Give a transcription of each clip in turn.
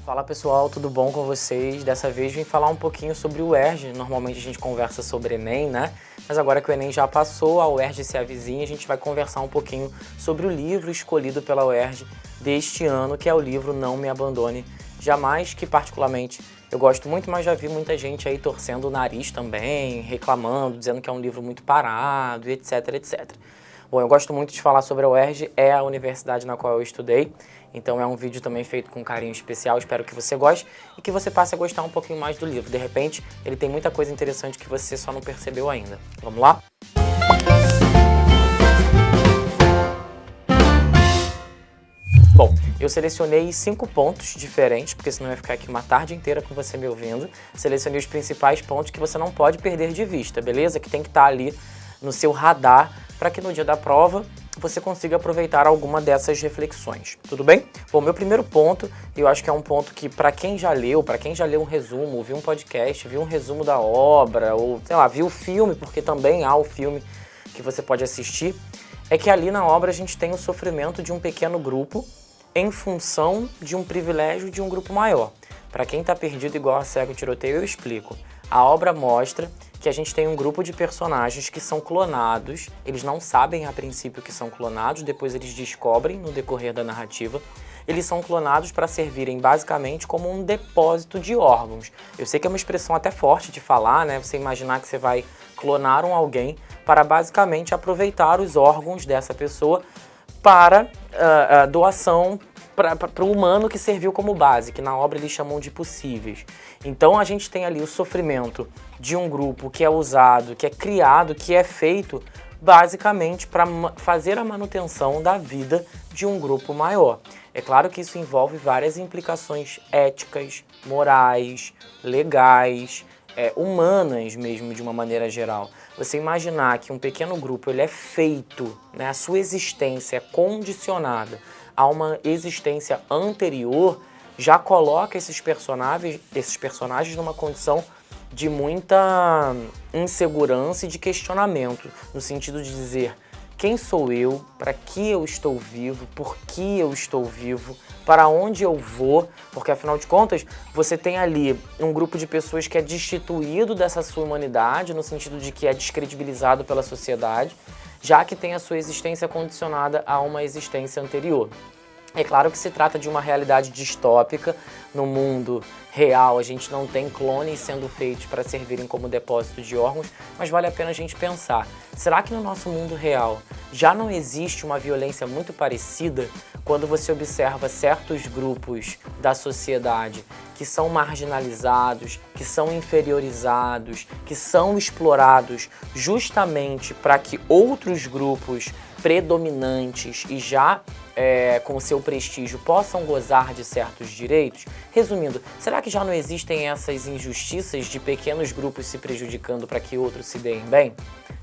Fala pessoal, tudo bom com vocês? Dessa vez vim falar um pouquinho sobre o UERJ. Normalmente a gente conversa sobre Enem, né? Mas agora que o Enem já passou, a UERJ se avizinha, a gente vai conversar um pouquinho sobre o livro escolhido pela UERJ deste ano, que é o livro Não Me Abandone Jamais, que particularmente eu gosto muito, mas já vi muita gente aí torcendo o nariz também, reclamando, dizendo que é um livro muito parado, etc, etc. Bom, eu gosto muito de falar sobre a UERJ, é a universidade na qual eu estudei, então é um vídeo também feito com carinho especial, espero que você goste e que você passe a gostar um pouquinho mais do livro. De repente, ele tem muita coisa interessante que você só não percebeu ainda. Vamos lá? Bom, eu selecionei 5 pontos diferentes, porque senão eu ia ficar aqui uma tarde inteira com você me ouvindo. Selecionei os principais pontos que você não pode perder de vista, beleza? Que tem que estar ali no seu radar para que no dia da prova você consiga aproveitar alguma dessas reflexões, tudo bem? Bom, meu primeiro ponto, eu acho que é um ponto que para quem já leu um resumo, viu um podcast, viu um resumo da obra, ou sei lá, viu o filme, porque também há o filme que você pode assistir, é que ali na obra a gente tem o sofrimento de um pequeno grupo em função de um privilégio de um grupo maior. Para quem está perdido igual a cego tiroteio, eu explico. A obra mostra que a gente tem um grupo de personagens que são clonados, eles não sabem a princípio que são clonados, depois eles descobrem no decorrer da narrativa. Eles são clonados para servirem basicamente como um depósito de órgãos. Eu sei que é uma expressão até forte de falar, né? Você imaginar que você vai clonar alguém para basicamente aproveitar os órgãos dessa pessoa para doação para o humano que serviu como base, que na obra eles chamam de possíveis. Então a gente tem ali o sofrimento de um grupo que é usado, que é criado, que é feito basicamente para fazer a manutenção da vida de um grupo maior. É claro que isso envolve várias implicações éticas, morais, legais, humanas mesmo, de uma maneira geral. Você imaginar que um pequeno grupo ele é feito, né, a sua existência é condicionada a uma existência anterior, já coloca esses personagens numa condição de muita insegurança e de questionamento, no sentido de dizer: quem sou eu? Para que eu estou vivo? Por que eu estou vivo? Para onde eu vou? Porque, afinal de contas, você tem ali um grupo de pessoas que é destituído dessa sua humanidade, no sentido de que é descredibilizado pela sociedade, já que tem a sua existência condicionada a uma existência anterior. É claro que se trata de uma realidade distópica. No mundo real a gente não tem clones sendo feitos para servirem como depósito de órgãos, mas vale a pena a gente pensar, será que no nosso mundo real já não existe uma violência muito parecida quando você observa certos grupos da sociedade que são marginalizados, que são inferiorizados, que são explorados justamente para que outros grupos predominantes e já com o seu prestígio possam gozar de certos direitos? Resumindo, será que já não existem essas injustiças de pequenos grupos se prejudicando para que outros se deem bem?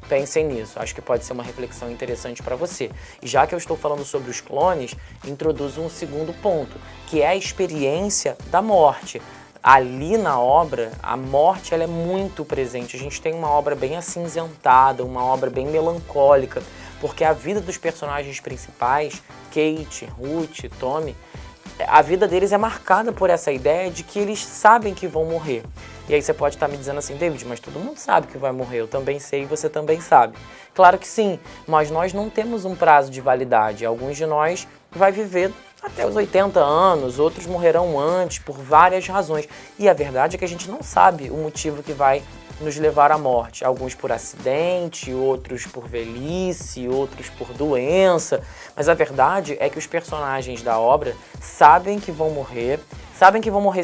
Pensem nisso, acho que pode ser uma reflexão interessante para você. E já que eu estou falando sobre os clones, introduzo um segundo ponto, que é a experiência da morte. Ali na obra, a morte ela é muito presente. A gente tem uma obra bem acinzentada, uma obra bem melancólica, porque a vida dos personagens principais, Kate, Ruth, Tommy, a vida deles é marcada por essa ideia de que eles sabem que vão morrer. E aí você pode estar me dizendo assim: David, mas todo mundo sabe que vai morrer, eu também sei e você também sabe. Claro que sim, mas nós não temos um prazo de validade. Alguns de nós vai viver até os 80 anos, outros morrerão antes por várias razões. E a verdade é que a gente não sabe o motivo que vai nos levar à morte. Alguns por acidente, outros por velhice, outros por doença. Mas a verdade é que os personagens da obra sabem que vão morrer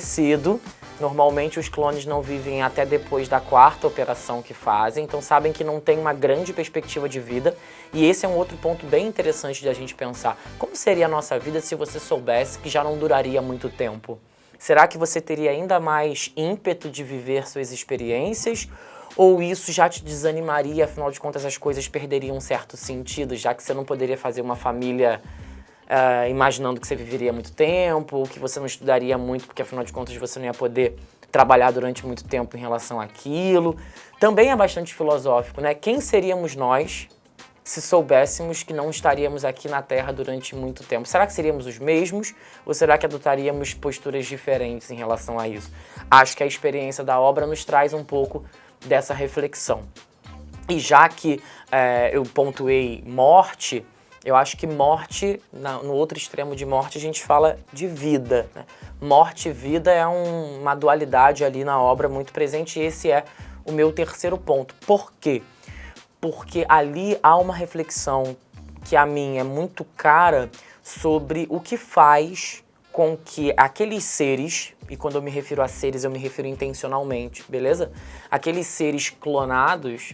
cedo. Normalmente os clones não vivem até depois da 4ª operação que fazem, então sabem que não tem uma grande perspectiva de vida. E esse é um outro ponto bem interessante de a gente pensar. Como seria a nossa vida se você soubesse que já não duraria muito tempo? Será que você teria ainda mais ímpeto de viver suas experiências? Ou isso já te desanimaria, afinal de contas as coisas perderiam um certo sentido, já que você não poderia fazer uma família imaginando que você viveria muito tempo, que você não estudaria muito, porque afinal de contas você não ia poder trabalhar durante muito tempo em relação àquilo. Também é bastante filosófico, né? Quem seríamos nós se soubéssemos que não estaríamos aqui na Terra durante muito tempo? Será que seríamos os mesmos ou será que adotaríamos posturas diferentes em relação a isso? Acho que a experiência da obra nos traz um pouco dessa reflexão. E já que eu pontuei morte, eu acho que morte, no outro extremo de morte, a gente fala de vida, né? Morte e vida é uma dualidade ali na obra muito presente e esse é o meu terceiro ponto. Por quê? Porque ali há uma reflexão que a mim é muito cara sobre o que faz com que aqueles seres, e quando eu me refiro a seres eu me refiro intencionalmente, beleza? Aqueles seres clonados,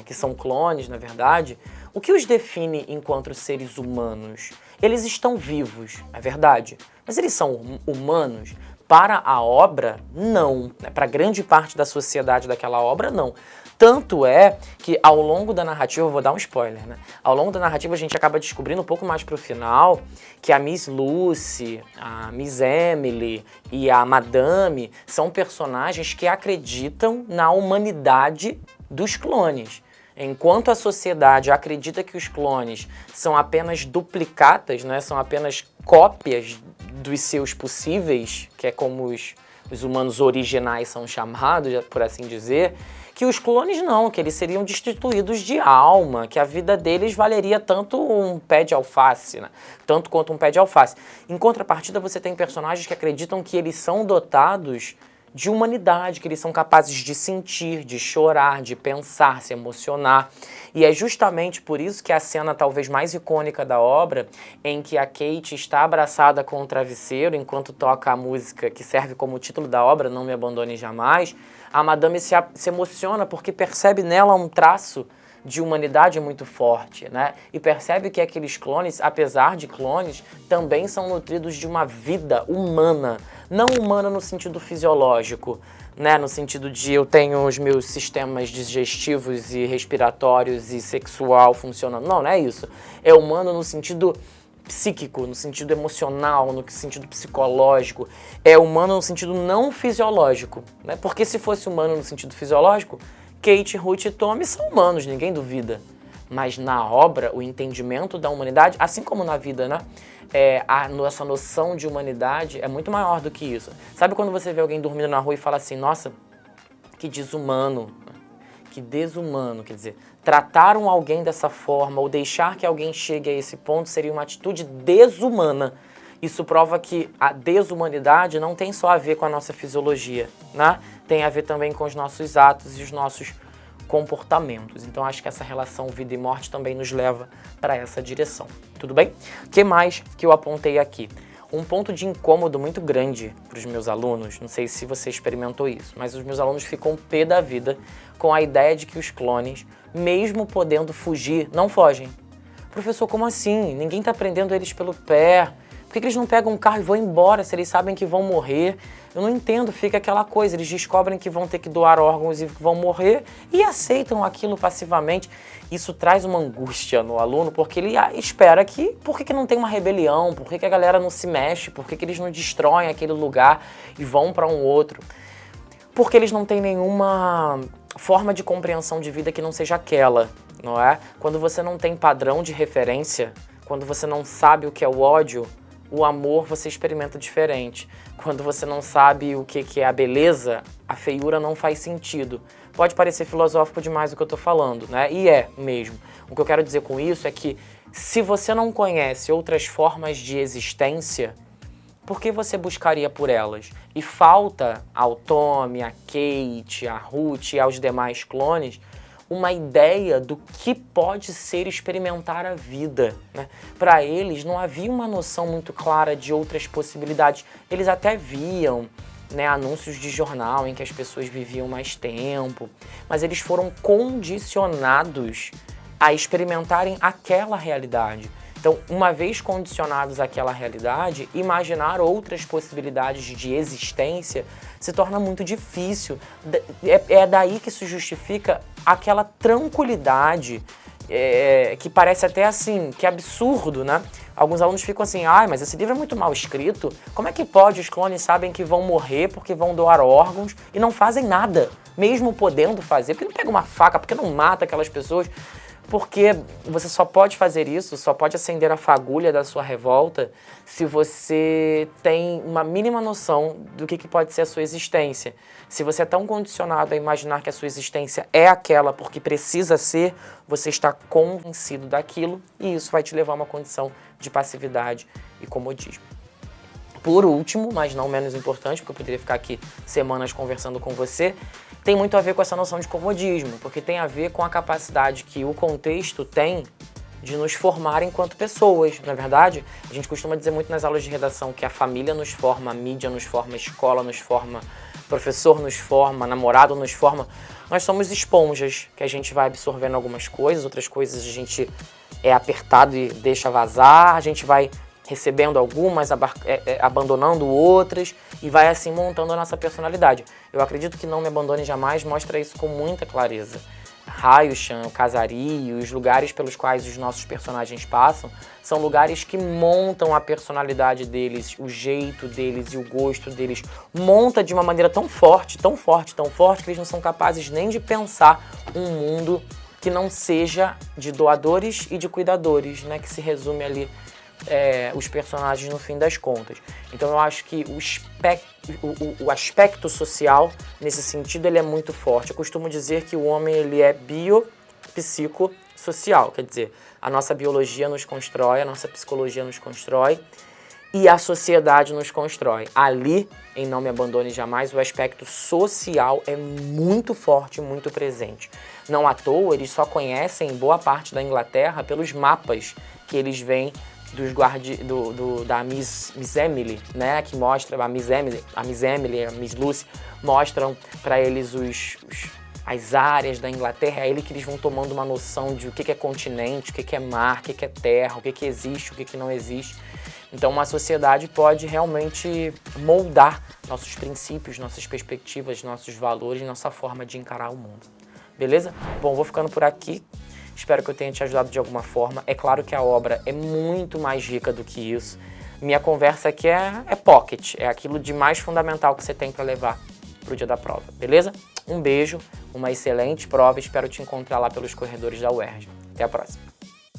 que são clones na verdade, o que os define enquanto seres humanos? Eles estão vivos, é verdade, mas eles são humanos? Para a obra, não. Para grande parte da sociedade daquela obra, não. Tanto é que ao longo da narrativa, eu vou dar um spoiler, né? Ao longo da narrativa a gente acaba descobrindo um pouco mais pro final que a Miss Lucy, a Miss Emily e a Madame são personagens que acreditam na humanidade dos clones. Enquanto a sociedade acredita que os clones são apenas duplicatas, né? São apenas cópias dos seus possíveis, que é como os humanos originais são chamados, por assim dizer, que os clones não, que eles seriam destituídos de alma, que a vida deles valeria tanto um pé de alface, né? Tanto quanto um pé de alface. Em contrapartida, você tem personagens que acreditam que eles são dotados de humanidade, que eles são capazes de sentir, de chorar, de pensar, se emocionar. E é justamente por isso que a cena talvez mais icônica da obra, em que a Kate está abraçada com o travesseiro enquanto toca a música que serve como título da obra, Não Me Abandone Jamais, a Madame se emociona porque percebe nela um traço de humanidade muito forte, né? E percebe que aqueles clones, apesar de clones, também são nutridos de uma vida humana. Não humana no sentido fisiológico, né? No sentido de eu tenho os meus sistemas digestivos e respiratórios e sexual funcionando. Não, não é isso. É humano no sentido psíquico, no sentido emocional, no sentido psicológico. É humano no sentido não fisiológico, né? Porque se fosse humano no sentido fisiológico, Kate, Ruth e Tommy são humanos, ninguém duvida. Mas na obra, o entendimento da humanidade, assim como na vida, né? A nossa noção de humanidade é muito maior do que isso. Sabe quando você vê alguém dormindo na rua e fala assim, nossa, que desumano, que desumano, quer dizer, trataram alguém dessa forma ou deixar que alguém chegue a esse ponto seria uma atitude desumana. Isso prova que a desumanidade não tem só a ver com a nossa fisiologia, né? Tem a ver também com os nossos atos e os nossos comportamentos. Então acho que essa relação vida e morte também nos leva para essa direção. Tudo bem? O que mais que eu apontei aqui? Um ponto de incômodo muito grande para os meus alunos, não sei se você experimentou isso, mas os meus alunos ficam pé da vida com a ideia de que os clones, mesmo podendo fugir, não fogem. Professor, como assim? Ninguém está prendendo eles pelo pé. Por que eles não pegam um carro e vão embora se eles sabem que vão morrer? Eu não entendo, fica aquela coisa, eles descobrem que vão ter que doar órgãos e que vão morrer e aceitam aquilo passivamente. Isso traz uma angústia no aluno, porque ele espera que, por que não tem uma rebelião, por que a galera não se mexe, por que eles não destroem aquele lugar e vão para um outro? Porque eles não têm nenhuma forma de compreensão de vida que não seja aquela, não é? Quando você não tem padrão de referência, quando você não sabe o que é o ódio, o amor você experimenta diferente. Quando você não sabe o que é a beleza, a feiura não faz sentido. Pode parecer filosófico demais o que eu tô falando, né? E é mesmo. O que eu quero dizer com isso é que se você não conhece outras formas de existência, por que você buscaria por elas? E falta ao Tommy, a Kate, a Ruth e aos demais clones uma ideia do que pode ser experimentar a vida, né? Para eles não havia uma noção muito clara de outras possibilidades. Eles até viam, né, anúncios de jornal em que as pessoas viviam mais tempo, mas eles foram condicionados a experimentarem aquela realidade. Então, uma vez condicionados àquela realidade, imaginar outras possibilidades de existência se torna muito difícil. É daí que se justifica aquela tranquilidade que parece até assim, que absurdo, né? Alguns alunos ficam assim, mas esse livro é muito mal escrito, como é que pode? Os clones sabem que vão morrer porque vão doar órgãos e não fazem nada, mesmo podendo fazer. Porque não pega uma faca, porque não mata aquelas pessoas. porque você só pode fazer isso, só pode acender a fagulha da sua revolta se você tem uma mínima noção do que pode ser a sua existência. Se você é tão condicionado a imaginar que a sua existência é aquela porque precisa ser, você está convencido daquilo e isso vai te levar a uma condição de passividade e comodismo. Por último, mas não menos importante, porque eu poderia ficar aqui semanas conversando com você, tem muito a ver com essa noção de comodismo, porque tem a ver com a capacidade que o contexto tem de nos formar enquanto pessoas. Na verdade, a gente costuma dizer muito nas aulas de redação que a família nos forma, a mídia nos forma, a escola nos forma, professor nos forma, namorado nos forma. Nós somos esponjas, que a gente vai absorvendo algumas coisas, outras coisas a gente é apertado e deixa vazar, a gente vai recebendo algumas, abandonando outras e vai assim montando a nossa personalidade. Eu acredito que Não Me Abandone Jamais mostra isso com muita clareza. Raio-Chan, o Casario, os lugares pelos quais os nossos personagens passam são lugares que montam a personalidade deles, o jeito deles e o gosto deles. Monta de uma maneira tão forte, tão forte, tão forte que eles não são capazes nem de pensar um mundo que não seja de doadores e de cuidadores, né? Que se resume ali os personagens no fim das contas. Então eu acho que o aspecto social, nesse sentido, ele é muito forte. Eu costumo dizer que o homem ele é biopsicossocial, quer dizer, a nossa biologia nos constrói, a nossa psicologia nos constrói e a sociedade nos constrói. Ali, em Não Me Abandone Jamais, o aspecto social é muito forte, muito presente. Não à toa, eles só conhecem boa parte da Inglaterra pelos mapas que eles veem da Miss Emily, né, que mostra a Miss Emily, a Miss Lucy, mostram para eles as áreas da Inglaterra, é aí que eles vão tomando uma noção de o que é continente, o que é mar, o que é terra, o que existe, o que não existe. Então uma sociedade pode realmente moldar nossos princípios, nossas perspectivas, nossos valores, nossa forma de encarar o mundo. Beleza? Bom, vou ficando por aqui. Espero que eu tenha te ajudado de alguma forma. É claro que a obra é muito mais rica do que isso. Minha conversa aqui é pocket, é aquilo de mais fundamental que você tem para levar para o dia da prova, beleza? Um beijo, uma excelente prova e espero te encontrar lá pelos corredores da UERJ. Até a próxima.